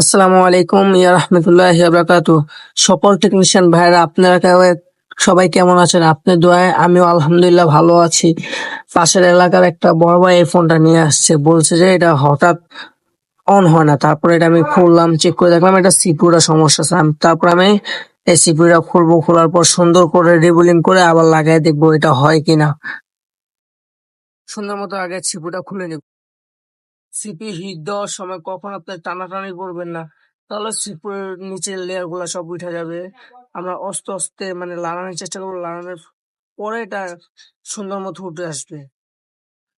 আসসালামু আলাইকুম রাহমাতুল্লাহি ওয়া বারাকাতুহু। সকল টেকনিশিয়ান ভাইরা আপনারা সবাই কেমন আছেন? আপনার দোয়ায় আমিও আলহামদুলিল্লাহ ভালো আছি। পাশের এলাকার একটা বড় ভাই এই ফোনটা নিয়ে আসছে, বলছে যে এটা হঠাৎ অন হয় না। তারপরে এটা আমি খুললাম, চেক করে দেখলাম এটা সিপিইউটা সমস্যা আছে। তারপর আমি এই সিপিইউটা খুলবো, খোলার পর সুন্দর করে রিবুলিং করে আবার লাগাই দেখবো এটা হয় কিনা। সুন্দর মতো আগে সিপিইউটা খুলে নিব। সিপি হিট দেওয়ার সময় কখন আপনার টানাটানি করবেন না, তাহলে সিপির নিচের লেয়ার গুলা সব উঠে যাবে। আমরা আস্তে আস্তে মানে লাগানোর চেষ্টা করবো, লাগানোর পরে এটা সুন্দর মতো উঠে আসবে।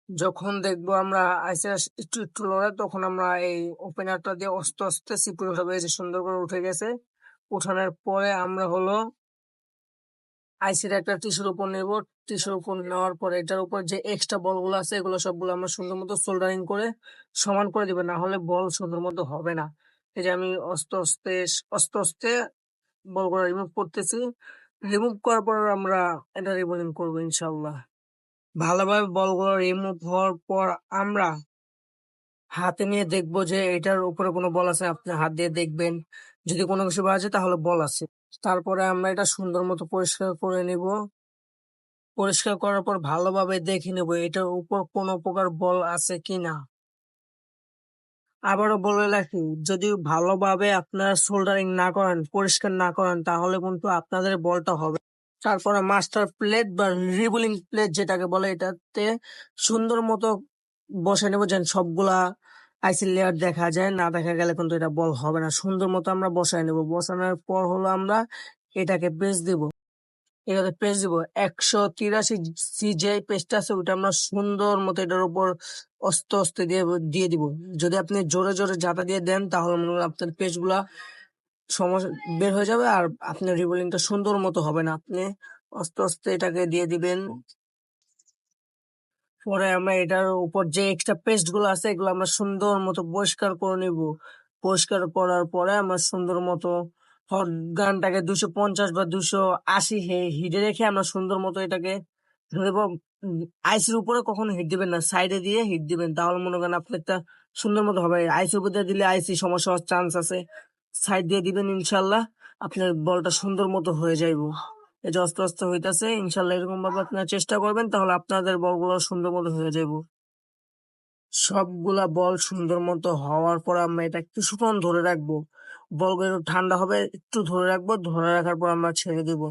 যখন দেখবো আমরা আইসে একটু একটু লড়ে, তখন আমরা এই ওপেনারটা দিয়ে আস্তে আস্তে সিপি উঠাবো। এই যে সুন্দর করে উঠে গেছে। উঠানোর পরে আমরা হলো আইসির একটা টিস্যুর উপর নেব। টিস্যুর উপর নেওয়ার পরে এটার উপর যে এক্সট্রা বলগুলো আছে এগুলো সবগুলো আমরা সুন্দর মতো সোল্ডারিং করে সমান করে দিবেন, না হলে বল সুন্দর মতো হবে না। এই যে আমি আস্তে আস্তে আস্তে আস্তে বলগুলো রিমুভ করতেছি। রিমুভ করার পর আমরা এটা রিবলিং করবো ইনশাল্লাহ। ভালোভাবে বলগুলো রিমুভ হওয়ার পর আমরা হাতে নিয়ে দেখবো যে এটার উপরে কোনো বল আছে। আপনি হাত দিয়ে দেখবেন, যদি কোনো কিছু বাজে তাহলে বল আছে। তারপরে আমরা এটা সুন্দর মতো পরিষ্কার করে নিব। পরিষ্কার করার পর ভালোভাবে দেখে নেব এটার উপর কোনো প্রকার বল আছে কিনা। আবারও বলে রাখি, যদি ভালোভাবে আপনারা সোল্ডারিং না করেন, পরিষ্কার না করেন, তাহলে কিন্তু আপনাদের বলটা হবে। তারপরে মাস্টার প্লেট বা রিবুলিং প্লেট যেটাকে বলে, এটাতে সুন্দর মতো বসে নেবো যেন সবগুলা আইসি লেয়ার দেখা যায়। না দেখা গেলে কিন্তু এটা বল হবে না। সুন্দর মতো আমরা বসায় নেব। বসানোর পর হলো আমরা এটাকে পেস্ট দিব। এটাতে পেস্ট দিব 183 যে পেস্টটা আছে ওইটা আমরা সুন্দর মতো এটার উপর আস্তে আস্তে দিয়ে দিয়ে দিব। যদি আপনি জোরে জোরে জাতা দিয়ে দেন তাহলে মনে হয় আপনার পেস্ট গুলা সমস্যা বের হয়ে যাবে আর আপনার রিবোলিংটা সুন্দর মতো হবে না। আপনি আস্তে আস্তে এটাকে দিয়ে দিবেন। পরে আমরা এটার উপর যে এক্সট্রা পেস্ট গুলো আছে এগুলো আমরা সুন্দর মতো পরিষ্কার করে নিব। পরিষ্কার করার পরে আমরা সুন্দর মতো হট গানটাকে 250 বা 280 হিটে রেখে আমরা সুন্দর মতো এটাকে ধরব। আইসের উপরে কখনো হিট দিবেন না, সাইডে দিয়ে হিট দিবেন, তাহলে মনে করেন আপনার একটা সুন্দর মতো হবে। আইসের উপর দিয়ে দিলে আইসি সমস্যা হওয়ার চান্স আছে। সাইড দিয়ে দিবেন, ইনশাল্লাহ আপনার বলটা সুন্দর মতো হয়ে যাইব। এই যে আস্তে আস্তে হইতাছে, ইনশাল্লাহ এরকম ভাবে আপনারা চেষ্টা করবেন, তাহলে আপনাদের বলগুলো সুন্দর মতো হয়ে যাইব। সবগুলা বল সুন্দর মতো হওয়ার পর আমরা এটা কিছুক্ষণ ধরে রাখবো। বলগুলো একটু ঠান্ডা হবে, একটু ধরে রাখবো। ধরে রাখার পর আমরা ছেড়ে দিব।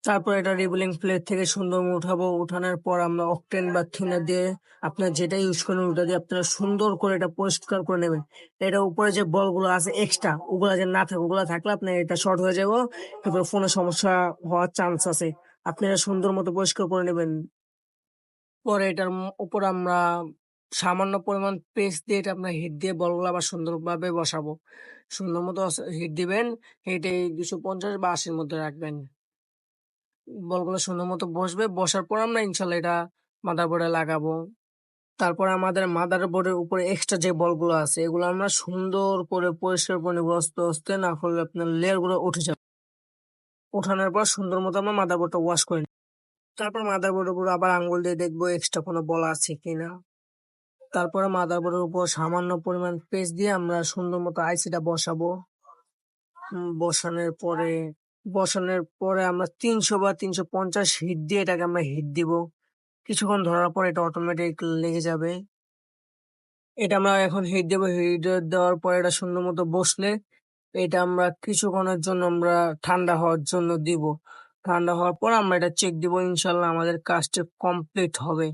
তারপর এটা রিবুলিং প্লেট থেকে সুন্দর উঠাবো। উঠানোর পর আমরা অকটেন বা থিনার দিয়ে আপনার যেটা ইউজ করেন ওটা দিয়ে আপনারা সুন্দর করে এটা পরিষ্কার করে নেবেন। এটা উপরে যে বলগুলো আছে এক্সট্রা, ওগুলা যে না থাকে, ওগুলা থাকলে আপনার এটা শর্ট হয়ে যাবো, তারপর ফোনে সমস্যা হওয়ার চান্স আছে। আপনি এটা সুন্দর মতো পরিষ্কার করে নেবেন। পরে এটার উপর আমরা সামান্য পরিমাণ পেস্ট দিয়ে এটা আপনার হিট দিয়ে বলগুলো আবার সুন্দরভাবে বসাবো। সুন্দর মতো হিট দিবেন। হিটে 250 বা 80-র মধ্যে রাখবেন। বলগুলো সুন্দর মতো বসবে। বসার পর আমরা ইনশাল্লাহ এটা মাদারবোর্ডে লাগাবো। তারপর আমাদের মাদারবোর্ডের উপরে এক্সট্রা যে বলগুলো আছে এগুলো আমরা সুন্দর করে পরিষ্কার করে নেবো আস্তে আস্তে, না হলে আপনার লেয়ার গুলো উঠে যাবে। উঠানোর পর সুন্দর মতো আমরা মাদারবোর্ডটা ওয়াশ করে নিই। তারপর মাদারবোর্ডের উপর আবার আঙ্গুল দিয়ে দেখবো এক্সট্রা কোনো বল আছে কিনা। তারপরে মাদারবোর্ডের উপর সামান্য পরিমাণ পেস্ট দিয়ে আমরা সুন্দর মতো আইসিটা বসাবো। বসানোর পরে আমরা 300 বা 350 হিট দিয়ে এটাকে আমরা হিট দিব। কিছুক্ষণ ধরার পর এটা অটোমেটিক লেগে যাবে। এটা আমরা এখন হিট দেবো। হিট দেওয়ার পর এটা সুন্দর মতো বসলে এটা আমরা কিছুক্ষণের জন্য আমরা ঠান্ডা হওয়ার জন্য দিব। ঠান্ডা হওয়ার পর আমরা এটা চেক দিব, ইনশাল্লাহ আমাদের কাজটা কমপ্লিট হবে।